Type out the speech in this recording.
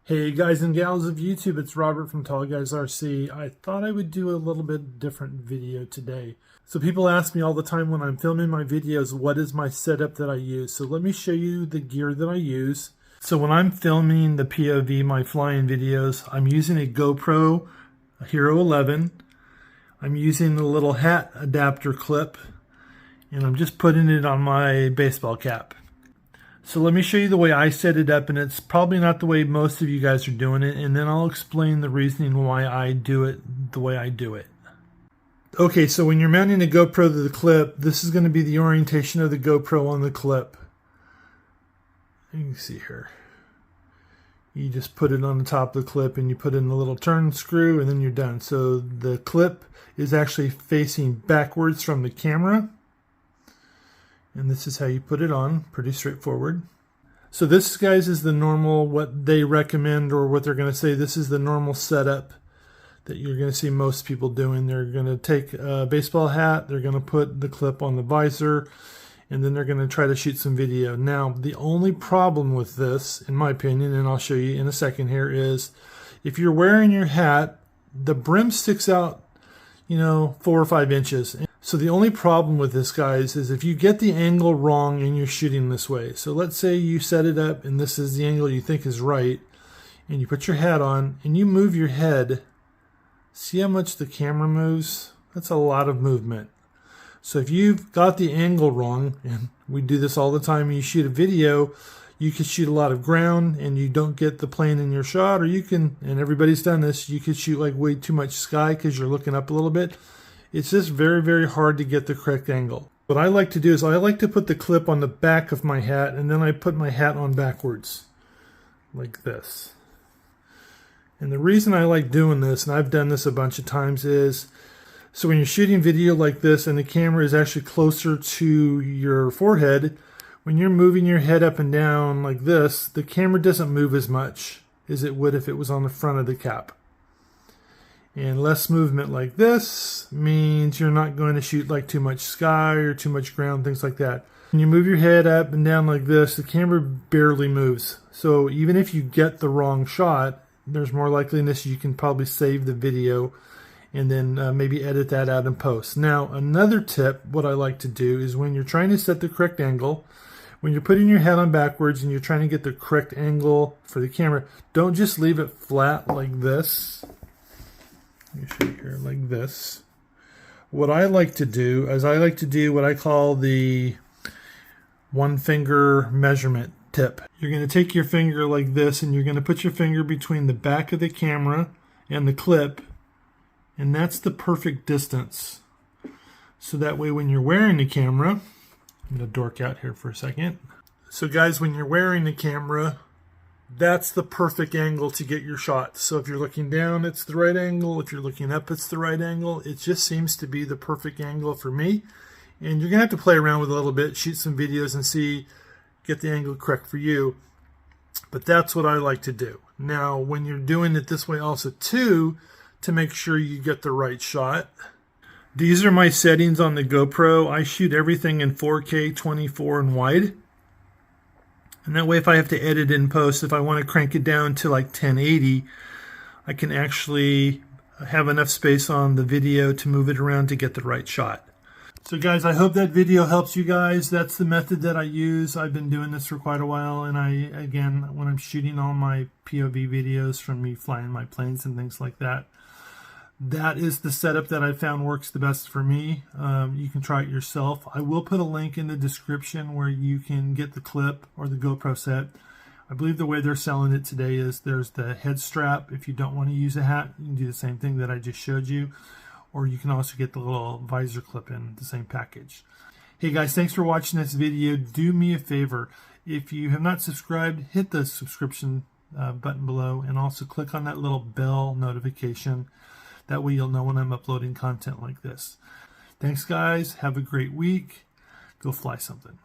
Hey guys and gals of YouTube, it's Robert from TallguysRC. I thought I would do a little bit different video today. So people ask me all the time when I'm filming my videos, what is my setup that I use? So let me show you the gear that I use. So when I'm filming the POV, my flying videos, I'm using a GoPro Hero 11. I'm using the little hat adapter clip, and I'm just putting it on my baseball cap. So let me show you the way I set it up, and it's probably not the way most of you guys are doing it, and then I'll explain the reasoning why I do it the way I do it. Okay, so when you're mounting a GoPro to the clip, this is going to be the orientation of the GoPro on the clip. You can see here. You just put it on the top of the clip and you put in the little turn screw and then you're done. So the clip is actually facing backwards from the camera. And this is how you put it on, pretty straightforward. So this, guys, is the normal, what they recommend, or what they're going to say, this is the normal setup that you're going to see most people doing. They're going to take a baseball hat, they're going to put the clip on the visor, and then they're going to try to shoot some video. Now, the only problem with this, in my opinion, and I'll show you in a second here, is if you're wearing your hat, the brim sticks out, 4 or 5 inches. So the only problem with this, guys, is if you get the angle wrong and you're shooting this way. So let's say you set it up and this is the angle you think is right, and you put your hat on and you move your head. See how much the camera moves? That's a lot of movement. So if you've got the angle wrong, and we do this all the time when you shoot a video, you could shoot a lot of ground and you don't get the plane in your shot, or you can, and everybody's done this, you could shoot like way too much sky because you're looking up a little bit. It's just very, very hard to get the correct angle. What I like to do is I like to put the clip on the back of my hat, and then I put my hat on backwards like this. And the reason I like doing this, and I've done this a bunch of times, is so when you're shooting video like this and the camera is actually closer to your forehead, when you're moving your head up and down like this, the camera doesn't move as much as it would if it was on the front of the cap. And less movement like this means you're not going to shoot like too much sky or too much ground, things like that. When you move your head up and down like this, the camera barely moves. So even if you get the wrong shot, there's more likeliness you can probably save the video and then maybe edit that out in post. Now, another tip, what I like to do is when you're trying to set the correct angle, when you're putting your head on backwards and you're trying to get the correct angle for the camera, don't just leave it flat like this. Let me show you here, like this. What I like to do is I like to do what I call the one finger measurement tip. You're going to take your finger like this and you're going to put your finger between the back of the camera and the clip, and that's the perfect distance. So that way when you're wearing the camera, I'm going to dork out here for a second. So guys, when you're wearing the camera, that's the perfect angle to get your shot. So if you're looking down, it's the right angle. If you're looking up, it's the right angle. It just seems to be the perfect angle for me. And you're going to have to play around with it a little bit, shoot some videos and see, get the angle correct for you. But that's what I like to do. Now, when you're doing it this way also too, to make sure you get the right shot, these are my settings on the GoPro. I shoot everything in 4K, 24 and wide. And that way if I have to edit in post, if I want to crank it down to like 1080, I can actually have enough space on the video to move it around to get the right shot. So guys, I hope that video helps you guys. That's the method that I use. I've been doing this for quite a while, and again, when I'm shooting all my POV videos from me flying my planes and things like that, that is the setup that I found works the best for me. You can try it yourself. I will put a link in the description where you can get the clip or the GoPro set. I believe the way they're selling it today is there's the head strap. If you don't want to use a hat, you can do the same thing that I just showed you. Or you can also get the little visor clip in the same package. Hey guys, thanks for watching this video. Do me a favor. If you have not subscribed, hit the subscription button below, and also click on that little bell notification. That way you'll know when I'm uploading content like this. Thanks guys. Have a great week. Go fly something.